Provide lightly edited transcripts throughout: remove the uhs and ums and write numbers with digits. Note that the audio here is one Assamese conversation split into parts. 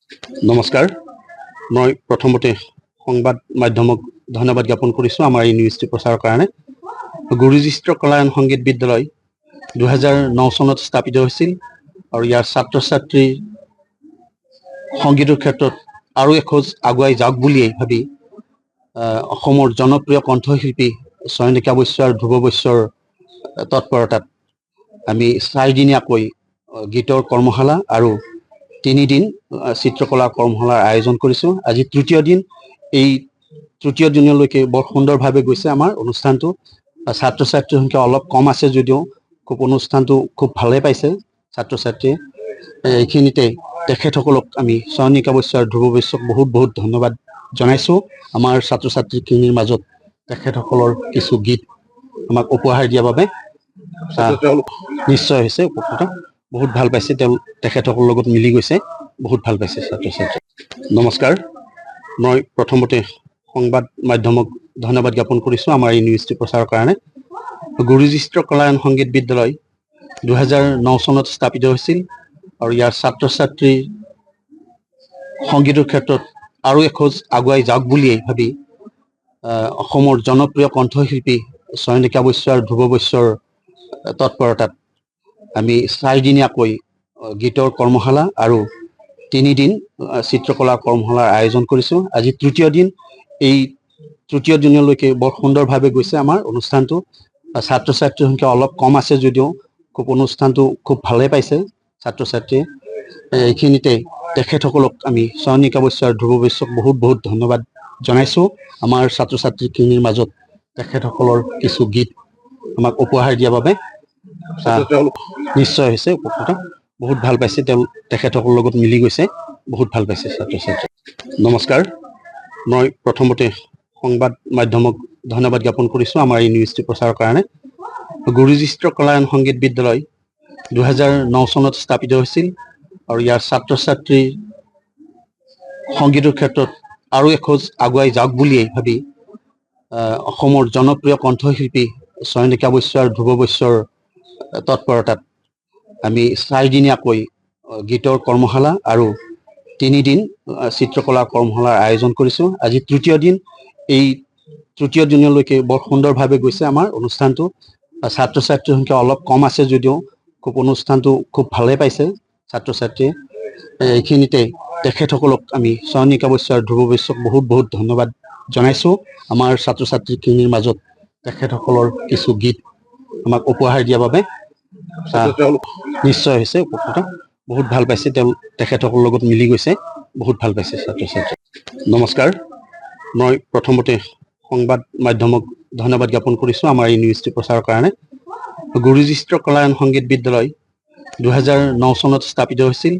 নমস্কাৰ, মই প্ৰথমতে সংবাদ মাধ্যমক ধন্যবাদ জ্ঞাপন কৰিছোঁ আমাৰ এই নিউজটি প্ৰচাৰৰ কাৰণে। গুৰুজীষ্ঠ কলায়ন সংগীত বিদ্যালয় 2009 চনত স্থাপিত হৈছিল আৰু ইয়াৰ ছাত্ৰ ছাত্ৰীৰ সংগীতৰ ক্ষেত্ৰত আৰু এখোজ আগুৱাই যাওক বুলিয়েই ভাবি অসমৰ জনপ্ৰিয় কণ্ঠশিল্পী চয়নিকা বৈশ্য আৰু ধ্ৰুৱ বৈশ্যৰ তৎপৰতাত আমি 4 দিনীয়াকৈ গীতৰ কৰ্মশালা আৰু 3 দিন চিত্ৰকলাৰ কৰ্মশালাৰ আয়োজন কৰিছোঁ। আজি তৃতীয় দিন। এই তৃতীয় দিনলৈকে বৰ সুন্দৰভাৱে গৈছে আমাৰ অনুষ্ঠানটো। ছাত্ৰ ছাত্ৰীৰ সংখ্যা অলপ কম আছে যদিও অনুষ্ঠানটো খুব ভালেই পাইছে ছাত্ৰ ছাত্ৰীয়ে। এইখিনিতে তেখেতসকলক আমি চয়নিকা বৈশ্য আৰু ধ্ৰুৱ বৈশ্যক বহুত ধন্যবাদ জনাইছোঁ। আমাৰ ছাত্ৰ ছাত্ৰীখিনিৰ মাজত তেখেতসকলৰ কিছু গীত আমাক উপহাৰ দিয়াৰ বাবে নিশ্চয় হৈছে উপকৃত। বহুত ভাল পাইছে, তেখেতসকলৰ লগত মিলি গৈছে, বহুত ভাল পাইছে ছাত্ৰ ছাত্ৰী। নমস্কাৰ, মই প্ৰথমতে সংবাদ মাধ্যমক ধন্যবাদ জ্ঞাপন কৰিছোঁ আমাৰ এই নিউজটি প্ৰচাৰৰ কাৰণে। গুৰুজীষ্ঠ কলায়ন সংগীত বিদ্যালয় 2009 চনত স্থাপিত হৈছিল আৰু ইয়াৰ ছাত্ৰ ছাত্ৰীৰ সংগীতৰ ক্ষেত্ৰত আৰু এখোজ আগুৱাই যাওক বুলিয়েই ভাবি অসমৰ জনপ্ৰিয় কণ্ঠশিল্পী চয়নিকা বৈশ্য আৰু ধ্ৰুৱ বৈশ্যৰ তৎপৰতাত আমি 4 দিনীয়াকৈ গীতৰ কৰ্মশালা আৰু 3 দিন চিত্ৰকলাৰ কৰ্মশালাৰ আয়োজন কৰিছোঁ। আজি তৃতীয় দিন। এই তৃতীয় দিনলৈকে বৰ সুন্দৰভাৱে গৈছে আমাৰ অনুষ্ঠানটো। ছাত্ৰ ছাত্ৰীৰ সংখ্যা অলপ কম আছে যদিও অনুষ্ঠানটো খুব ভালেই পাইছে ছাত্ৰ ছাত্ৰীয়ে। এইখিনিতে তেখেতসকলক আমি চয়নিকা বৈশ্য আৰু ধ্ৰুৱ বৈশ্যক বহুত ধন্যবাদ জনাইছোঁ। আমাৰ ছাত্ৰ ছাত্ৰীখিনিৰ মাজত তেখেতসকলৰ কিছু গীত আমাক উপহাৰ দিয়াৰ বাবে নিশ্চয় হৈছে উপকৃত। বহুত ভাল পাইছে, তেখেতসকলৰ লগত মিলি গৈছে, বহুত ভাল পাইছে ছাত্ৰ ছাত্ৰী। নমস্কাৰ, মই প্ৰথমতে সংবাদ মাধ্যমক ধন্যবাদ জ্ঞাপন কৰিছোঁ আমাৰ এই নিউজটি প্ৰচাৰৰ কাৰণে। গুৰুজীষ্ঠ কলায়ন সংগীত বিদ্যালয় 2009 চনত স্থাপিত হৈছিল আৰু ইয়াৰ ছাত্ৰ ছাত্ৰীৰ সংগীতৰ ক্ষেত্ৰত আৰু এখোজ আগুৱাই যাওক বুলিয়েই ভাবি অসমৰ জনপ্ৰিয় কণ্ঠশিল্পী চয়নিকা বৈশ্য আৰু ধ্ৰুৱ বৈশ্যৰ তৎপৰতাত আমি 4 দিনীয়াকৈ গীতৰ কৰ্মশালা আৰু 3 দিন চিত্ৰকলাৰ কৰ্মশালাৰ আয়োজন কৰিছোঁ। আজি তৃতীয় দিন। এই তৃতীয় দিনলৈকে বৰ সুন্দৰভাৱে গৈছে আমাৰ অনুষ্ঠানটো। ছাত্ৰ ছাত্ৰীৰ সংখ্যা অলপ কম আছে যদিও অনুষ্ঠানটো খুব ভালেই পাইছে ছাত্ৰ ছাত্ৰীয়ে। এইখিনিতে তেখেতসকলক আমি চয়নিকা বৈশ্য আৰু ধ্ৰুৱ বৈশ্যক বহুত ধন্যবাদ জনাইছোঁ। আমাৰ ছাত্ৰ ছাত্ৰীখিনিৰ মাজত তেখেতসকলৰ কিছু গীত আমাক উপহাৰ দিয়াৰ বাবে নিশ্চয় হৈছে উপকৃত। বহুত ভাল পাইছে, তেখেতসকলৰ লগত মিলি গৈছে, বহুত ভাল পাইছে ছাত্ৰ ছাত্ৰী। নমস্কাৰ, মই প্ৰথমতে সংবাদ মাধ্যমক ধন্যবাদ জ্ঞাপন কৰিছোঁ আমাৰ এই নিউজটি প্ৰচাৰৰ কাৰণে। গুৰুজীষ্ঠ কলায়ন সংগীত বিদ্যালয় 2009 চনত স্থাপিত হৈছিল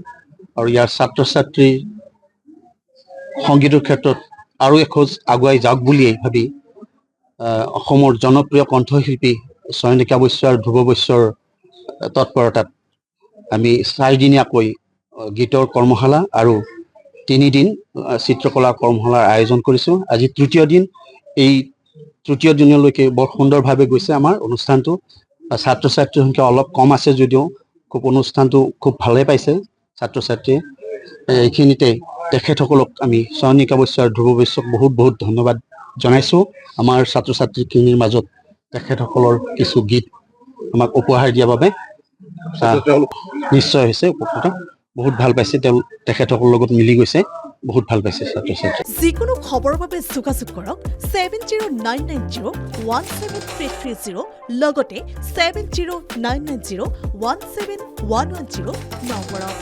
আৰু ইয়াৰ ছাত্ৰ ছাত্ৰীৰ সংগীতৰ ক্ষেত্ৰত আৰু এখোজ আগুৱাই যাওক বুলিয়েই ভাবি অসমৰ জনপ্ৰিয় কণ্ঠশিল্পী চয়নিকা বৈশ্য আৰু ধ্ৰুৱ বৈশ্যৰ তৎপৰতাত আমি 4 দিনীয়াকৈ গীতৰ কৰ্মশালা আৰু 3 দিন চিত্ৰকলাৰ কৰ্মশালাৰ আয়োজন কৰিছোঁ। আজি তৃতীয় দিন। এই তৃতীয় দিনলৈকে বৰ সুন্দৰভাৱে গৈছে আমাৰ অনুষ্ঠানটো। ছাত্ৰ ছাত্ৰীৰ সংখ্যা অলপ কম আছে যদিও অনুষ্ঠানটো খুব ভালেই পাইছে ছাত্ৰ ছাত্ৰীয়ে। এইখিনিতে তেখেতসকলক আমি চয়নিকা বৈশ্য আৰু ধ্ৰুৱ বৈশ্যক বহুত ধন্যবাদ জনাইছোঁ। আমাৰ ছাত্ৰ ছাত্ৰীখিনিৰ মাজত তেখেতসকলৰ কিছু গীত আমাক উপহাৰ দিয়াৰ বাবে নিশ্চয় হৈছে উপকৃত। বহুত ভাল পাইছে, তেখেতসকলৰ লগত মিলি গৈছে, বহুত ভাল পাইছে ছাত্ৰ ছাত্ৰী। যিকোনো খবৰৰ বাবে যোগাযোগ কৰক 7099017330 লগতে 7099017110 নম্বৰত।